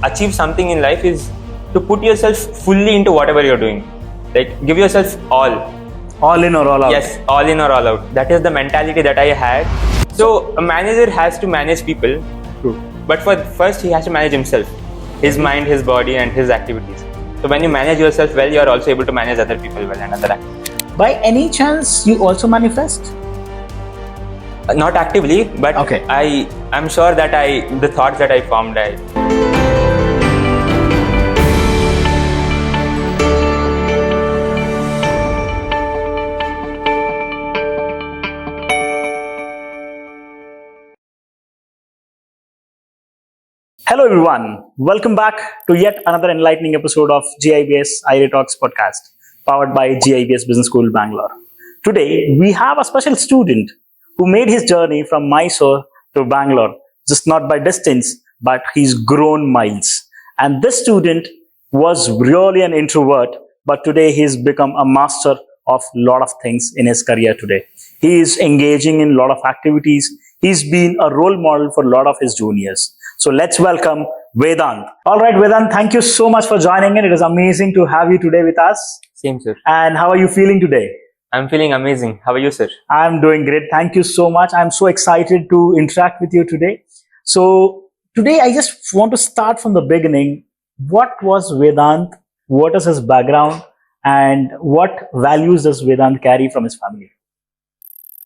achieve something in life is to put yourself fully into whatever you're doing. Like, give yourself all. All in or all out? Yes, all in or all out. That is the mentality that I had. So a manager has to manage people. True. But first he has to manage himself, his mind, his body, and his activities. So when you manage yourself well, you are also able to manage other people well and other activities. By any chance, you also manifest? Not actively, but okay. I'm sure that the thoughts that I formed, Hello everyone, welcome back to yet another enlightening episode of GIBS IRA Talks podcast, powered by GIBS Business School, Bangalore. Today, we have a special student who made his journey from Mysore to Bangalore, just not by distance, but he's grown miles. And this student was really an introvert, but today he's become a master of a lot of things in his career today. He is engaging in a lot of activities. He's been a role model for a lot of his juniors. So let's welcome Vedanth. All right, Vedanth, thank you so much for joining in. It is amazing to have you today with us. Same, sir. And how are you feeling today? I'm feeling amazing. How are you, sir? I'm doing great. Thank you so much. I'm so excited to interact with you today. So today I just want to start from the beginning. What was Vedanth? What is his background? And what values does Vedanth carry from his family?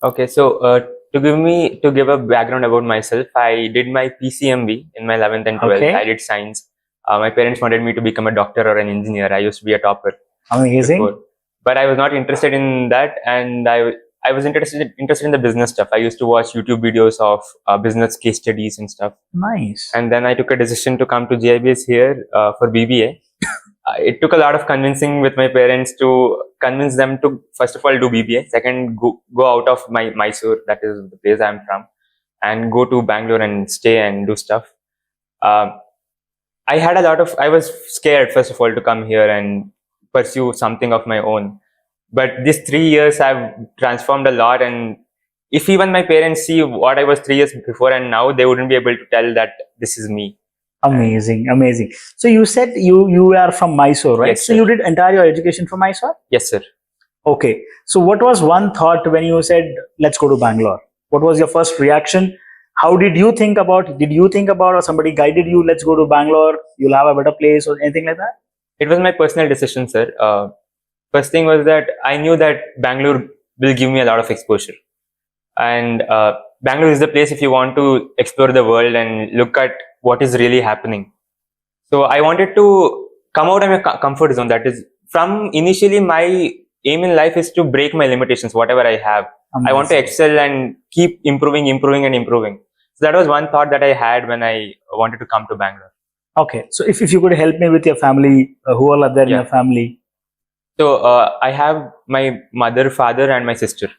Okay, so to give a background about myself, I did my PCMB in my 11th and 12th. Okay. I did science. My parents wanted me to become a doctor or an engineer. I used to be a topper. Amazing. Before. But I was not interested in that, and I was interested in the business stuff. I used to watch YouTube videos of business case studies and stuff. Nice. And then I took a decision to come to GIBS here for BBA. It took a lot of convincing with my parents to convince them to, first of all, do BBA. Second, go out of Mysore, that is the place I'm from, and go to Bangalore and stay and do stuff. I was scared, first of all, to come here and pursue something of my own. But these 3 years I've transformed a lot, and if even my parents see what I was 3 years before and now, they wouldn't be able to tell that this is me. Amazing, amazing. So you said you are from Mysore, right? Yes, so sir. you did entire your education from Mysore? Yes, sir. Okay. So what was one thought when you said, let's go to Bangalore? What was your first reaction? How did you think about, or somebody guided you, let's go to Bangalore, you'll have a better place or anything like that? It was my personal decision, sir. First thing was that I knew that Bangalore will give me a lot of exposure. And Bangalore is the place if you want to explore the world and look at what is really happening. So I wanted to come out of my comfort zone. That is, from initially my aim in life is to break my limitations, whatever I have. Amazing. I want to excel and keep improving. So that was one thought that I had when I wanted to come to Bangalore. Okay. So if you could help me with your family, who all are there in your family? So I have my mother, father, and my sister.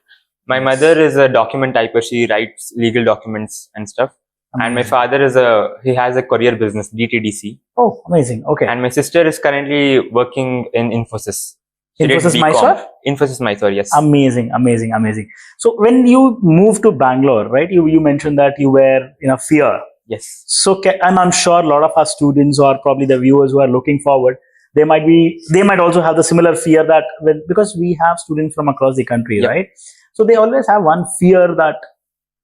My mother is a document typer. She writes legal documents and stuff. Amazing. And my father he has a courier business, DTDC. Oh, amazing. Okay. And my sister is currently working in Infosys. Infosys Mysore? Infosys Mysore, yes. Amazing. So when you moved to Bangalore, right, you mentioned that you were in a fear. Yes. So and I'm sure a lot of our students or probably the viewers who are looking forward, they might also have the similar fear that because we have students from across the country, yep. right? So they always have one fear that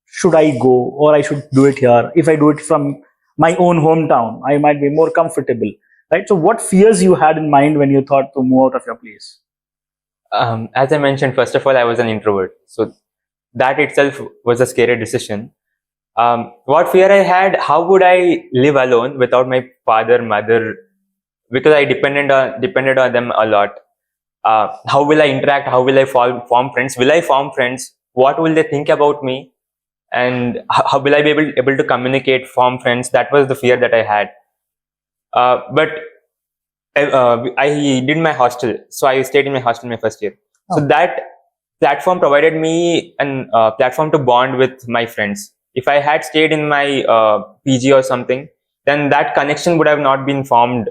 should I go or I should do it here? If I do it from my own hometown, I might be more comfortable, right? So what fears you had in mind when you thought to move out of your place? As I mentioned, first of all, I was an introvert. So that itself was a scary decision. What fear I had, how would I live alone without my father, mother, because I depended on them a lot. How will I interact? How will I form friends? Will I form friends? What will they think about me? And how will I be able to communicate, form friends? That was the fear that I had. But I did my hostel. So I stayed in my hostel my first year. Oh. So that platform provided me a platform to bond with my friends. If I had stayed in my PG or something, then that connection would have not been formed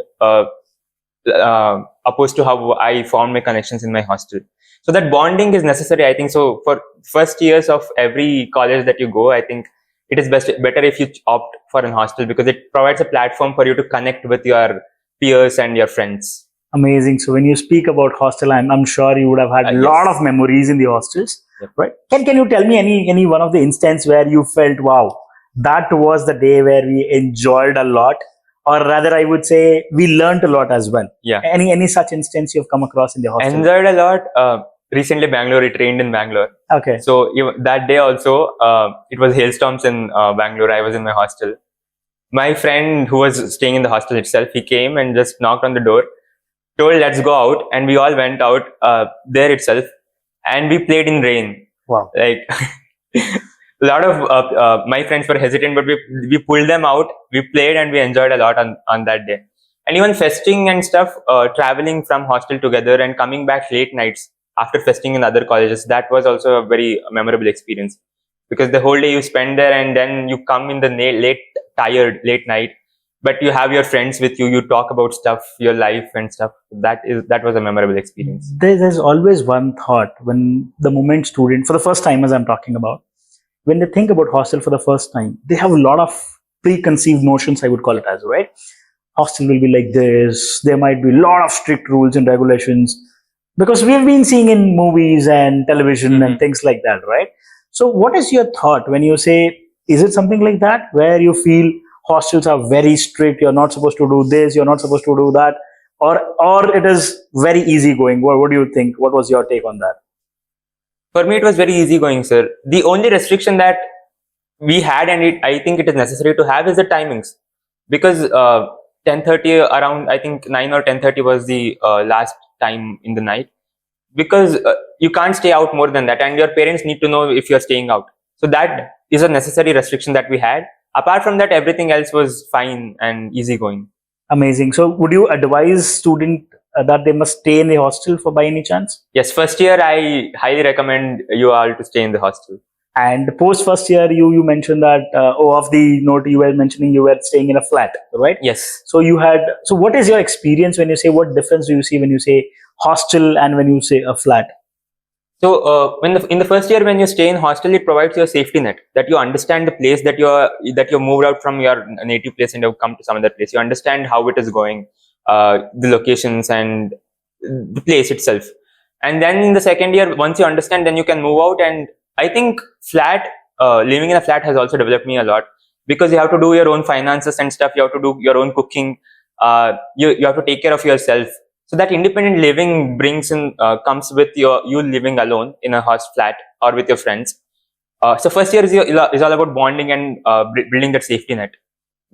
opposed to how I formed my connections in my hostel. So that bonding is necessary, I think. So for first years of every college that you go, I think it is better if you opt for an hostel, because it provides a platform for you to connect with your peers and your friends. Amazing. So when you speak about hostel, I'm sure you would have had a lot of memories in the hostels, Yep. right? Can you tell me any one of the instance where you felt, wow, that was the day where we enjoyed a lot, or rather, I would say we learned a lot as well. Yeah. Any such instance you've come across in the hostel? Enjoyed a lot. Recently, Bangalore, it rained in Bangalore. Okay. So that day also, it was hailstorms in Bangalore. I was in my hostel. My friend who was staying in the hostel itself, he came and just knocked on the door, told let's go out, and we all went out there itself, and we played in rain. Wow. Like a lot of my friends were hesitant, but we pulled them out. We played and we enjoyed a lot on that day. And even festing and stuff, traveling from hostel together and coming back late nights after festing in other colleges, that was also a very memorable experience, because the whole day you spend there and then you come in the late night, but you have your friends with you, you talk about stuff, your life and stuff. That was a memorable experience. There's always one thought when the moment student, for the first time as I'm talking about, when they think about hostel for the first time, they have a lot of preconceived notions, I would call it as, right? Hostel will be like this, there might be a lot of strict rules and regulations, because we've been seeing in movies and television and things like that, right? So what is your thought when you say, is it something like that where you feel hostels are very strict, you're not supposed to do this, you're not supposed to do that, or it is very easygoing? What do you think? What was your take on that? For me, it was very easygoing, sir. The only restriction that we had, and I think it is necessary to have, is the timings, because 10:30 around, I think 9 or 10:30 was the last time in the night, because you can't stay out more than that, and your parents need to know if you're staying out. So that is a necessary restriction that we had. Apart from that, everything else was fine and easygoing. Amazing. So would you advise student that they must stay in the hostel for by any chance? Yes, first year I highly recommend you all to stay in the hostel. And post first year, you mentioned that off the note you were mentioning you were staying in a flat, right? Yes. So what is your experience when you say, what difference do you see when you say hostel and when you say a flat? So in the first year, when you stay in hostel, it provides you a safety net, that you understand the place that you're moved out from your native place and have come to some other place. You understand how it is going, the locations and the place itself. And then in the second year, once you understand, then you can move out. And I think living in a flat has also developed me a lot, because you have to do your own finances and stuff. You have to do your own cooking. You have to take care of yourself. So that independent living comes with you living alone in a house flat or with your friends. So first year is all about bonding and building that safety net.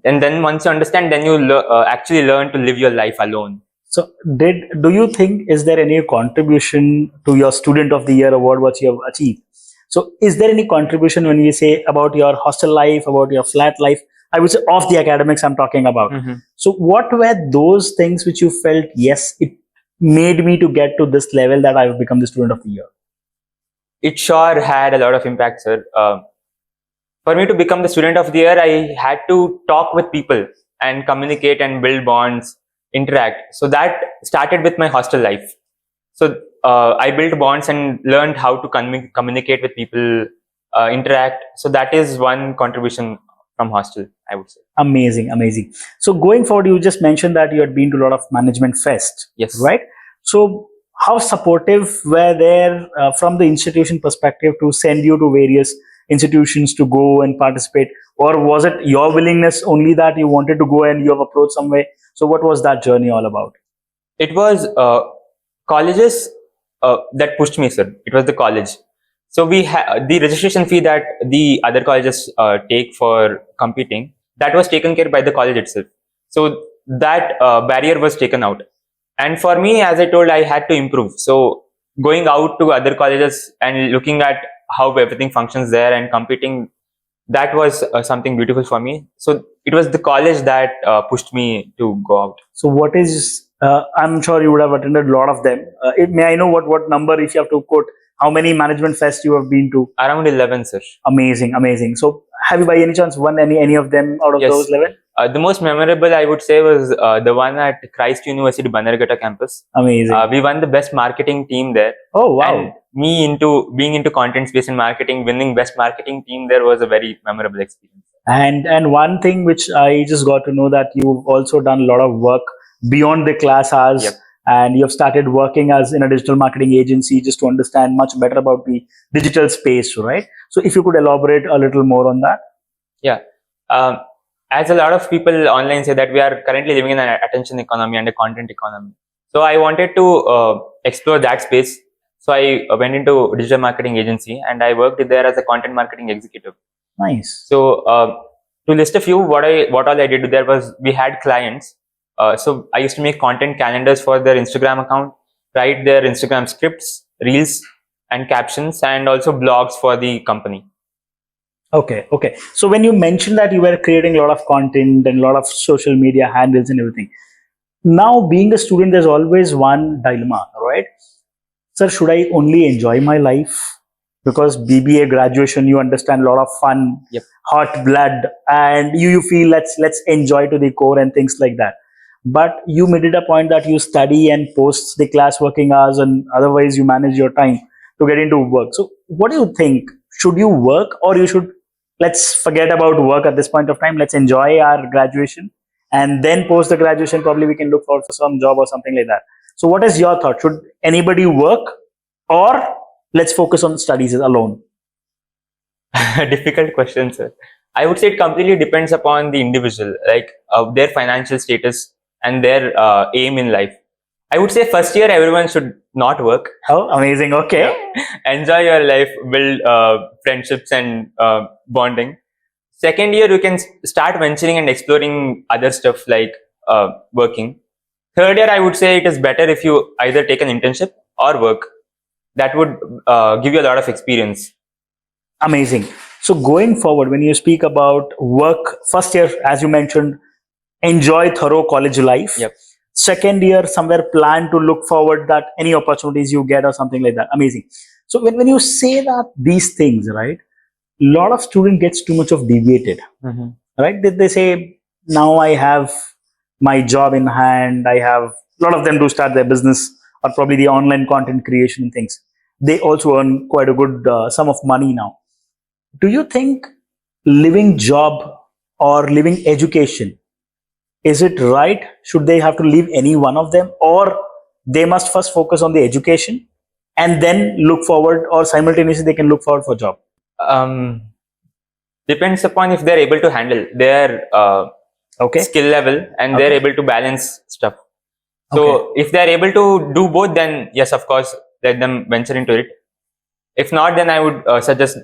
And then once you understand, then you actually learn to live your life alone. So do you think, is there any contribution to your Student of the Year award what you have achieved? So is there any contribution when we say about your hostel life, about your flat life? I would say off the academics I'm talking about. So what were those things which you felt, yes, it made me to get to this level that I've become the Student of the Year? It sure had a lot of impact, sir. For me to become the Student of the Year, I had to talk with people and communicate and build bonds, interact. So that started with my hostel life. So I built bonds and learned how to communicate with people, interact. So that is one contribution from hostel, I would say. Amazing, amazing. So going forward, you just mentioned that you had been to a lot of management fest. Yes. Right? So how supportive were there from the institution perspective to send you to various institutions to go and participate? Or was it your willingness only that you wanted to go and you have approached some way? So what was that journey all about? It was colleges that pushed me, sir. It was the college. So we the registration fee that the other colleges take for competing, that was taken care by the college itself. So that barrier was taken out. And for me, as I told, I had to improve. So going out to other colleges and looking at how everything functions there and competing, that was something beautiful for me. So it was the college that pushed me to go out. So what is, I'm sure you would have attended a lot of them. May I know what number, if you have to quote, how many management fest you have been to? Around 11, sir. Amazing, amazing. So have you by any chance won any of them out of those 11? The most memorable, I would say, was the one at Christ University Bannerghatta campus. Amazing. We won the best marketing team there. Oh, wow. And me into being into content space and marketing, winning best marketing team there was a very memorable experience. And one thing which I just got to know that you've also done a lot of work beyond the class hours, Yep. and you've started working as in a digital marketing agency just to understand much better about the digital space, right? So if you could elaborate a little more on that. Yeah. Um, as a lot of people online say that we are currently living in an attention economy and a content economy. So I wanted to explore that space. So I went into digital marketing agency and I worked there as a content marketing executive. Nice. So to list a few, what all I did there was we had clients. So I used to make content calendars for their Instagram account, write their Instagram scripts, reels, and captions, and also blogs for the company. Okay. So when you mentioned that you were creating a lot of content and a lot of social media handles and everything, now being a student, there's always one dilemma, right? Sir, should I only enjoy my life? Because BBA graduation, you understand a lot of fun, Yep. hot blood, and you feel let's enjoy to the core and things like that. But you made it a point that you study and post the class working hours, and otherwise you manage your time to get into work. So what do you think? Should you work, or you should let's forget about work at this point of time? Let's enjoy our graduation, and then post the graduation, probably we can look for some job or something like that. So what is your thought? Should anybody work, or let's focus on studies alone? Difficult question, sir. I would say it completely depends upon the individual, like their financial status and their aim in life. I would say first year everyone should not work. Oh, amazing. Okay. Enjoy your life, build friendships and bonding. Second year you can start venturing and exploring other stuff like working. Third year I would say it is better if you either take an internship or work. That would give you a lot of experience. Amazing. So going forward, when you speak about work, first year, as you mentioned, enjoy thorough college life. Yep. Second year, somewhere plan to look forward that any opportunities you get or something like that. Amazing. So when you say that these things, right, a lot of student gets too much of deviated, right? They say, now I have my job in hand. I have a lot of them do start their business or probably the online content creation things. They also earn quite a good sum of money now. Do you think living job or living education, is it right? Should they have to leave any one of them, or they must first focus on the education and then look forward, or simultaneously they can look forward for job? Depends upon if they're able to handle their skill level and they're able to balance stuff. So if they're able to do both, then yes, of course, let them venture into it. If not, then I would suggest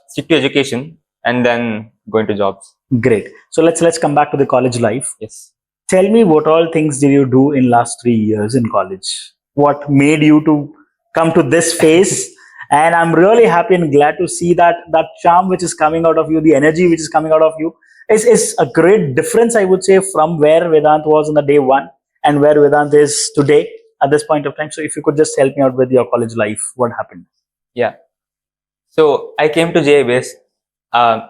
stick to education and then go into jobs. Great. So let's come back to the college life. Yes. Tell me, what all things did you do in last 3 years in college? What made you to come to this phase? And I'm really happy and glad to see that charm which is coming out of you, the energy which is coming out of you is a great difference, I would say, from where Vedanth was on the day one and where Vedanth is today at this point of time. So if you could just help me out with your college life, what happened? Yeah. So I came to GIBS.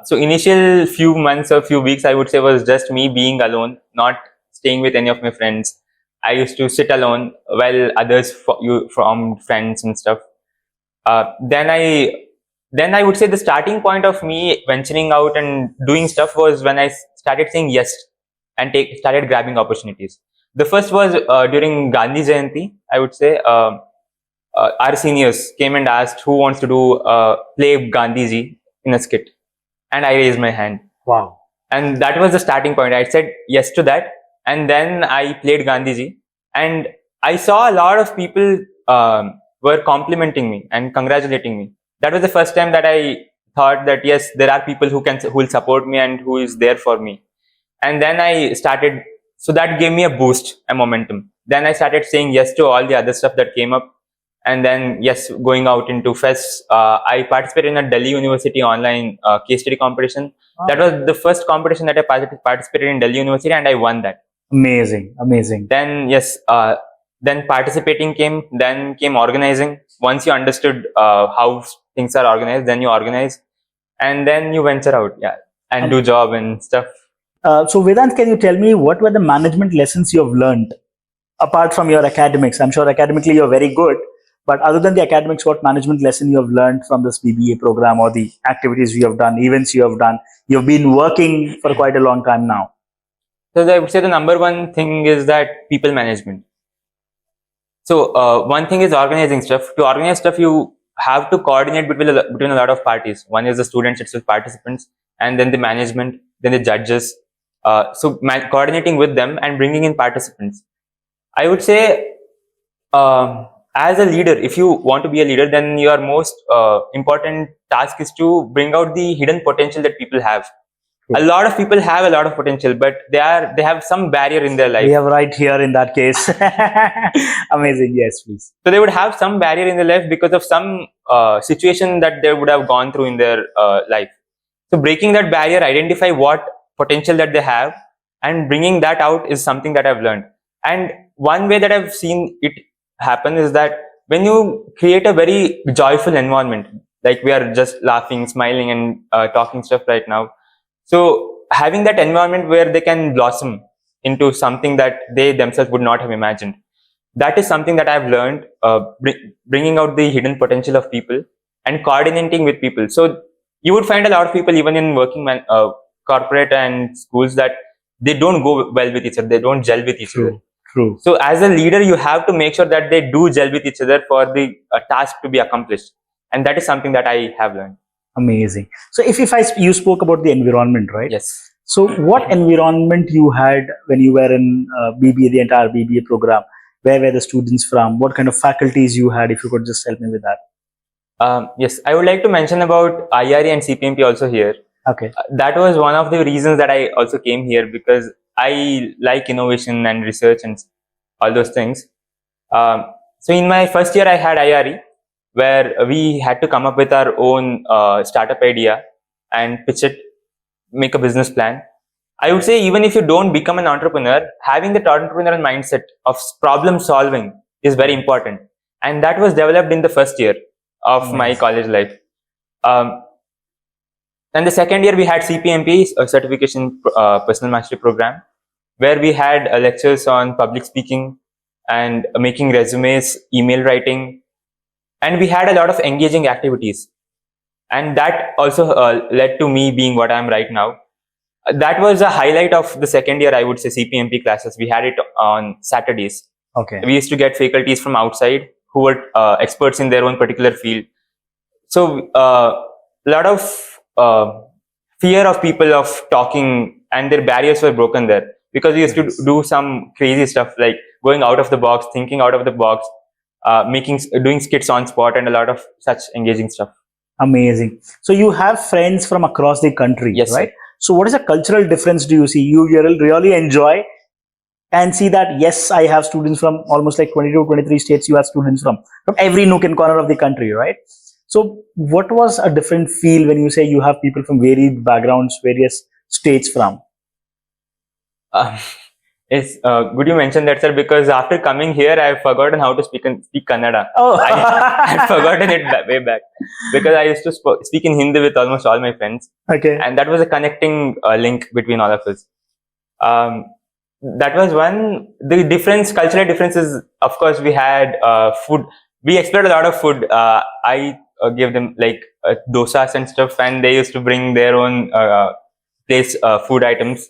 So initial few months or few weeks, I would say, was just me being alone, not staying with any of my friends. I used to sit alone while others formed friends and stuff. Then I would say the starting point of me venturing out and doing stuff was when I started saying yes and started grabbing opportunities. The first was during Gandhi Jayanti. I would say our seniors came and asked who wants to do play Gandhiji in a skit, and I raised my hand. Wow! And that was the starting point. I said yes to that, and then I played Gandhiji, and I saw a lot of people were complimenting me and congratulating me. That was the first time that I thought that yes, there are people who will support me and who is there for me. And then I started, so that gave me a boost, a momentum. Then I started saying yes to all the other stuff that came up. And then yes, going out into fests. I participated in a Delhi University online case study competition. Wow. That was the first competition that I participated in Delhi University, and I won that. Amazing. Then yes, then participating came, then came organizing. Once you understood how things are organized, then you organize, and then you venture out, and do job and stuff. So Vedanth, can you tell me what were the management lessons you have learned apart from your academics? I'm sure academically you're very good, But other than the academics, what management lesson you have learned from this BBA program or the activities you have done, events you have done? You've been working for quite a long time now. So I would say the number one thing is that people management. So one thing is organizing stuff. To organize stuff, you have to coordinate between a lot of parties. One is the students itself, participants, and then the management, then the judges. So coordinating with them and bringing in participants. I would say, as a leader, if you want to be a leader, then your most important task is to bring out the hidden potential that people have. A lot of people have a lot of potential, but they have some barrier in their life. We have right here in that case. Amazing. Yes, please. So they would have some barrier in their life because of some situation that they would have gone through in their life. So breaking that barrier, identify what potential that they have, and bringing that out is something that I've learned. And one way that I've seen it happen is that when you create a very joyful environment, like we are just laughing, smiling, and talking stuff right now. So having that environment where they can blossom into something that they themselves would not have imagined. That is something that I've learned, bringing out the hidden potential of people and coordinating with people. So you would find a lot of people, even in working corporate and schools, that they don't go well with each other. They don't gel with each other. True. So as a leader, you have to make sure that they do gel with each other for the task to be accomplished. And that is something that I have learned. Amazing. So you spoke about the environment, right? Yes. So what environment you had when you were in BBA, the entire BBA program? Where were the students from? What kind of faculties you had? If you could just help me with that. Yes, I would like to mention about IRE and CPMP also here. Okay. That was one of the reasons that I also came here, because I like innovation and research and all those things. So in my first year, I had IRE, where we had to come up with our own startup idea and pitch it, make a business plan. I would say even if you don't become an entrepreneur, having that entrepreneurial mindset of problem solving is very important. And that was developed in the first year of my college life. And the second year we had CPMP, a certification personal mastery program, where we had lectures on public speaking and making resumes, email writing, and we had a lot of engaging activities. And that also led to me being what I am right now. That was a highlight of the second year, I would say, CPMP classes. We had it on Saturdays. Okay. We used to get faculties from outside who were experts in their own particular field. So a lot of fear of people of talking, and their barriers were broken there, because we used to do some crazy stuff like going out of the box, thinking out of the box, doing skits on spot, and a lot of such engaging stuff. Amazing. So you have friends from across the country, yes, right? Sir. So what is the cultural difference do you see? You really enjoy and see that, yes, I have students from almost like 22, 23 states. You have students from every nook and corner of the country, right? So what was a different feel when you say you have people from varied backgrounds, various states from? It's good you mentioned that, sir, because after coming here, I've forgotten how to speak Kannada. Oh. I'd forgotten it way back, because I used to speak in Hindi with almost all my friends. Okay. And that was a connecting link between all of us. That was one. The cultural differences, of course, we had food. We explored a lot of food. I gave them like dosas and stuff, and they used to bring their own place food items.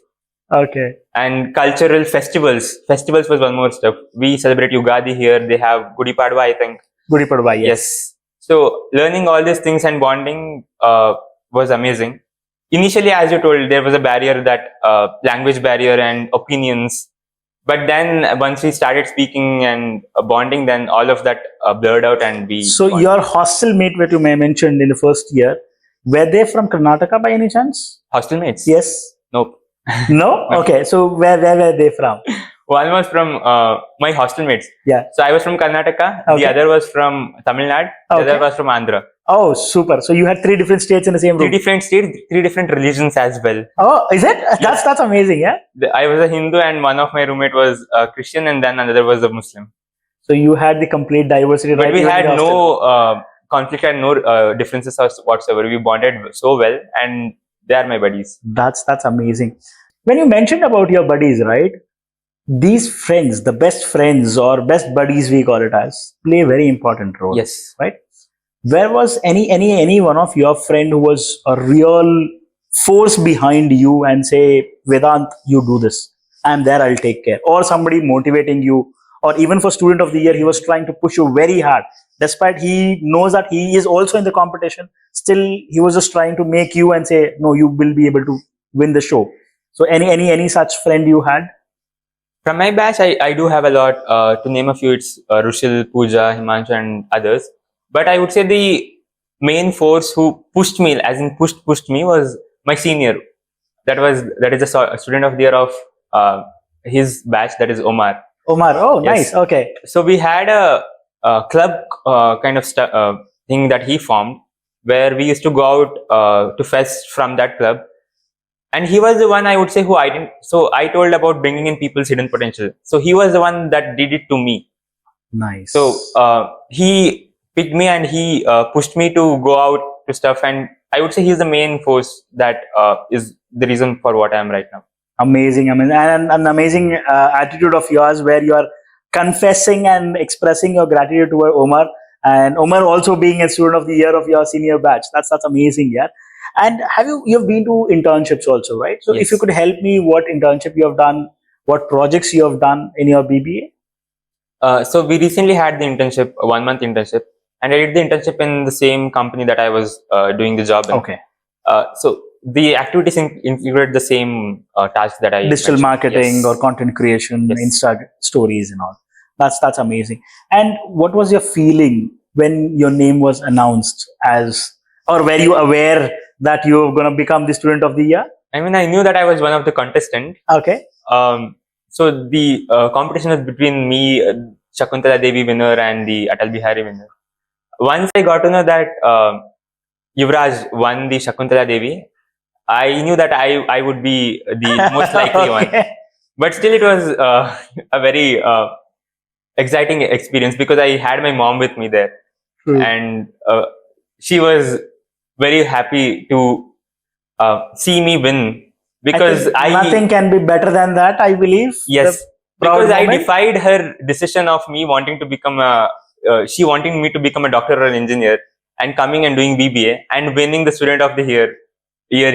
Okay. And cultural festivals. Festivals was one more stuff. We celebrate Ugadi here. They have Gudi Padwa, I think. Gudi Padwa, yes. So learning all these things and bonding was amazing. Initially, as you told, there was a barrier, that language barrier and opinions. But then once we started speaking and bonding, then all of that blurred out and we... So bonded. Your hostel mate that you may mentioned in the first year, were they from Karnataka by any chance? Hostel mates? Yes. Nope. No? Okay. So where were they from? One was from my hostel mates. Yeah. So I was from Karnataka. Okay. The other was from Tamil Nadu. The other was from Andhra. Oh, super. So you had 3 different states in the same room. 3 different states, 3 different religions as well. Oh, is it? Yes. That's amazing, yeah? I was a Hindu, and one of my roommate was a Christian, and then another was a Muslim. So you had the complete diversity. But we had no conflict and no differences whatsoever. We bonded so well, and they are my buddies. That's amazing. When you mentioned about your buddies, right? these friends, the best friends or best buddies we call it as, play a very important role. Yes. Right? Where was any one of your friend who was a real force behind you and say, Vedant, you do this. I'm there, I'll take care. Or somebody motivating you, or even for student of the year, he was trying to push you very hard. Despite he knows that he is also in the competition, still he was just trying to make you and say, no, you will be able to win the show. So any such friend you had? From my batch, I do have a lot. To name a few, it's Rushil, Pooja, Himanshu, and others. But I would say the main force who pushed me, as in pushed me, was my senior. That is a student of the year of his batch. That is Omar. Omar, oh, Yes. nice, okay. So we had a club kind of thing that he formed, where we used to go out to fest from that club. And he was the one, I would say, who I didn't. So I told about bringing in people's hidden potential. So he was the one that did it to me. Nice. So he picked me and he pushed me to go out to stuff. And I would say he's the main force that is the reason for what I am right now. Amazing, amazing, and an amazing attitude of yours where you are confessing and expressing your gratitude toward Omar, and Omar also being a student of the year of your senior batch. That's amazing, yeah. And you've been to internships also, right? So Yes. if you could help me, what internship you have done, what projects you have done in your BBA? So we recently had the internship, a 1 month internship, and I did the internship in the same company that I was doing the job in. Okay. So the activities included the same tasks that I Digital mentioned. marketing Yes. or content creation, Yes. Insta stories and all. That's amazing. And what was your feeling when your name was announced as, or were you aware that you're going to become the student of the year? I mean, I knew that I was one of the contestants. Okay. So the competition was between me, Shakuntala Devi winner, and the Atal Bihari winner. Once I got to know that Yuvraj won the Shakuntala Devi, I knew that I would be the most likely one. Okay. But still, it was a very exciting experience because I had my mom with me there, True. and she was very happy to see me win because think nothing can be better than that, I believe. Yes, The proud because I moment. defied her decision of me wanting to become she wanting me to become a doctor or an engineer, and coming and doing BBA and winning the student of the year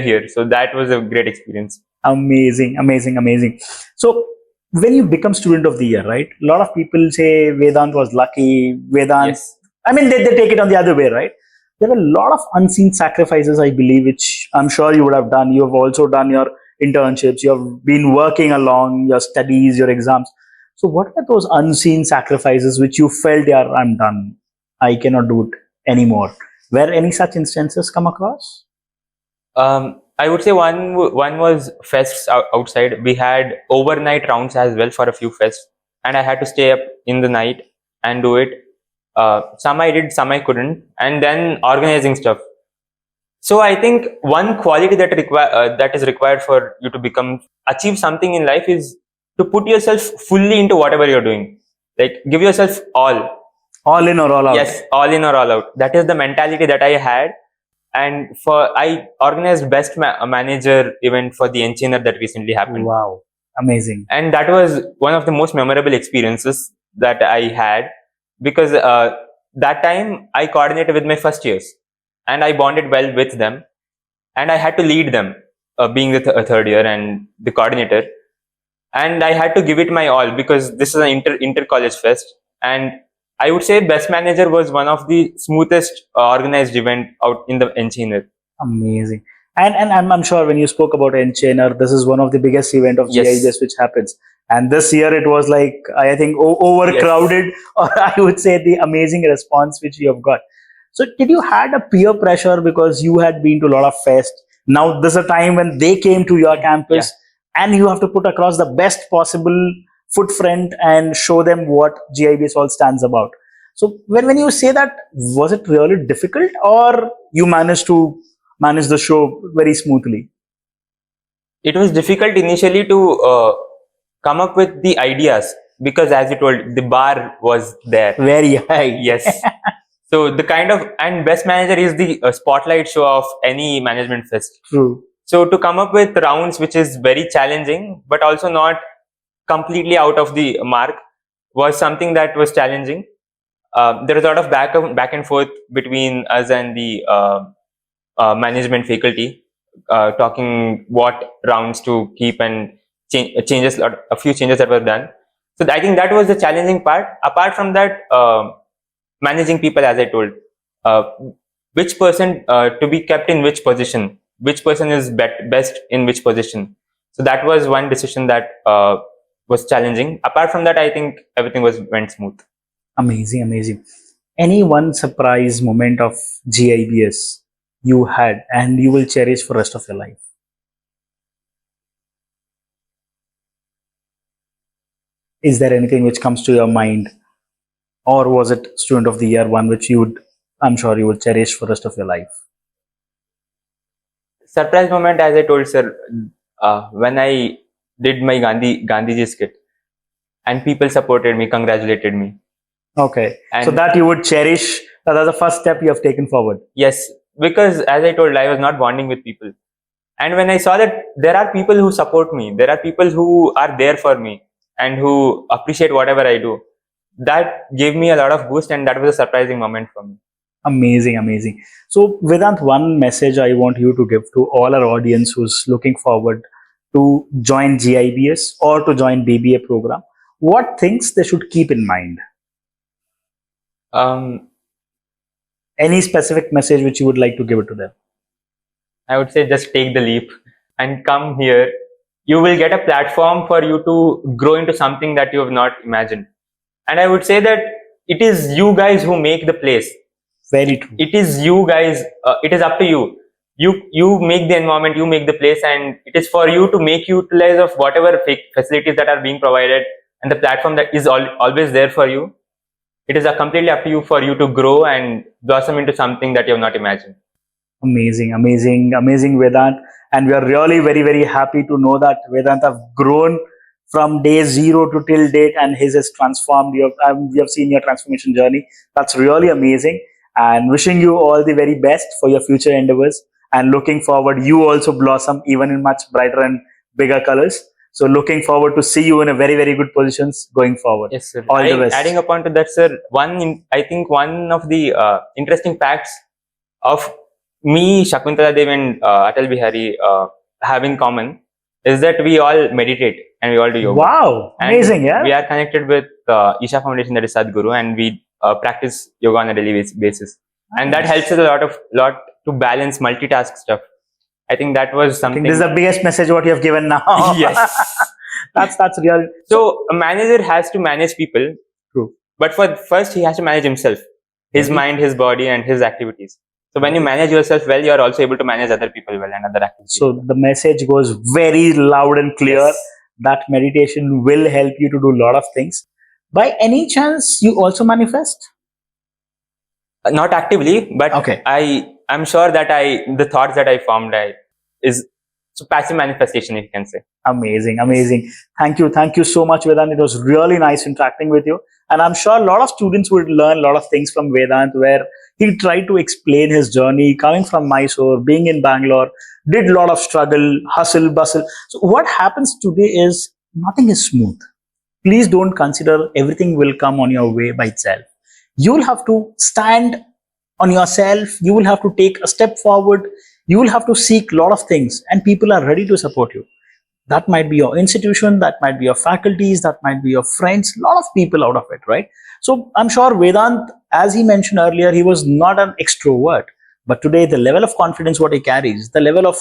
here. So that was a great experience. Amazing, amazing, amazing. So when you become student of the year, right? A lot of people say Vedant was lucky. Vedant. Yes. I mean, they take it on the other way, right? There were a lot of unseen sacrifices, I believe, which I'm sure you would have done. You have also done your internships. You have been working along your studies, your exams. So what were those unseen sacrifices which you felt, yeah, I'm done. I cannot do it anymore. Were any such instances come across? I would say one was fests outside. We had overnight rounds as well for a few fests, and I had to stay up in the night and do it. Some I did, some I couldn't, and then organizing stuff. So I think one quality that is required for you to achieve something in life is to put yourself fully into whatever you're doing. Like give yourself all. All in or all out? Yes, all in or all out. That is the mentality that I had. And I organized best manager event for the Enchainer that recently happened. Wow, amazing. And that was one of the most memorable experiences that I had because that time I coordinated with my first years and I bonded well with them and I had to lead them being the third year and the coordinator. And I had to give it my all because this is an inter-college fest. And I would say Best Manager was one of the smoothest organized event out in the Enchainer. Amazing. And I'm sure when you spoke about Enchainer, this is one of the biggest event of Yes. GIBS which happens. And this year it was like, I think, overcrowded, yes. Or I would say the amazing response which you have got. So did you had a peer pressure because you had been to a lot of fest? Now this is a time when they came to your campus and you have to put across the best possible footprint and show them what GIBS all stands about. So when you say that, was it really difficult or you managed to manage the show very smoothly? It was difficult initially to come up with the ideas because as you told, the bar was there. Very high. Yes. So the and Best Manager is the spotlight show of any management fest. True. So to come up with rounds which is very challenging, but also not completely out of the mark was something that was challenging. There was a lot of back and forth between us and the management faculty, talking what rounds to keep and a few changes that were done. So I think that was the challenging part. Apart from that, managing people, as I told, uh, which person to be kept in which position, which person is best in which position. So that was one decision that was challenging. Apart from that, I think everything went smooth. Amazing, amazing. Any one surprise moment of GIBS you had and you will cherish for rest of your life? Is there anything which comes to your mind, or was it student of the year one which I'm sure you would cherish for rest of your life? Surprise moment, as I told sir, when I did my Gandhiji skit, and people supported me, congratulated me. Okay, And so that you would cherish. That's the first step you have taken forward. yes, because as I told, I was not bonding with people, and when I saw that there are people who support me, there are people who are there for me and who appreciate whatever I do, that gave me a lot of boost, and that was a surprising moment for me. Amazing, amazing. So, Vedanth, one message I want you to give to all our audience who's looking forward to join GIBS or to join BBA program. What things they should keep in mind? Any specific message which you would like to give it to them? I would say just take the leap and come here. You will get a platform for you to grow into something that you have not imagined. And I would say that it is you guys who make the place. Very true. It is you guys. It is up to you. You make the environment, you make the place, and it is for you to make utilize of whatever facilities that are being provided, and the platform that is always there for you. It is completely up to you for you to grow and blossom into something that you have not imagined. Amazing, amazing, amazing, Vedanth. And we are really very, very happy to know that Vedanth have grown from day zero to till date, and his has transformed. We have seen your transformation journey. That's really amazing. And wishing you all the very best for your future endeavors. And looking forward, you also blossom even in much brighter and bigger colors. So looking forward to see you in a very, very good positions going forward. Yes, sir. All the best. Adding upon to that, sir, I think one of the interesting facts of me, Shakuntala Dev, and Atal Bihari have in common is that we all meditate and we all do yoga. Wow, amazing, yeah. We are connected with Isha Foundation, that is Sadhguru, and we practice yoga on a daily basis. Nice. And that helps us a lot to balance multitask stuff. I think that was something. This is the biggest message what you have given now. Yes. That's real. So a manager has to manage people. True. But first he has to manage himself, his mind, his body, and his activities. So when you manage yourself well, you are also able to manage other people well and other activities. So the message goes very loud and clear. Yes. That meditation will help you to do a lot of things. By any chance, you also manifest? Not actively, but okay. I'm sure that the thoughts that I formed is passive manifestation, if you can say. Amazing, amazing. Thank you so much, Vedanth. It was really nice interacting with you. And I'm sure a lot of students would learn a lot of things from Vedanth, where he tried to explain his journey coming from Mysore, being in Bangalore, did a lot of struggle, hustle, bustle. So what happens today is nothing is smooth. Please don't consider everything will come on your way by itself. You'll have to stand on yourself. You will have to take a step forward. You will have to seek a lot of things, and people are ready to support you. That might be your institution, that might be your faculties, that might be your friends, a lot of people out of it, right? So I'm sure Vedanth, as he mentioned earlier, he was not an extrovert, but today the level of confidence what he carries, the level of,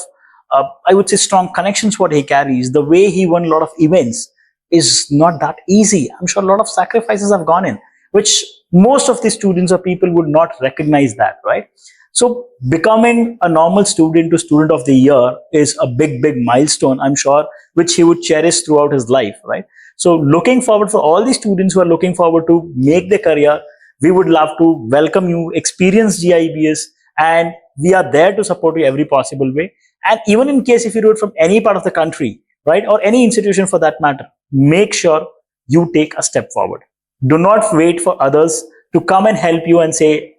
I would say, strong connections what he carries, the way he won a lot of events is not that easy. I'm sure a lot of sacrifices have gone in, which most of the students or people would not recognize that, right? So becoming a normal student to student of the year is a big, big milestone, I'm sure, which he would cherish throughout his life, right? So looking forward for all the students who are looking forward to make their career, we would love to welcome you, experience GIBS, and we are there to support you every possible way. And even in case if you do it from any part of the country, right, or any institution for that matter, make sure you take a step forward. Do not wait for others to come and help you and say,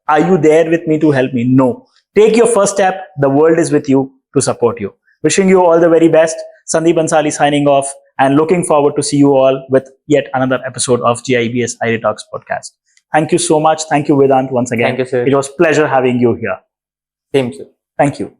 are you there with me to help me? No. Take your first step. The world is with you to support you. Wishing you all the very best. Sandeep Bansali signing off. and looking forward to see you all with yet another episode of GIBS IRA Talks podcast. Thank you so much. Thank you, Vedanth, once again. Thank you, sir. It was pleasure having you here. Same, sir. Thank you.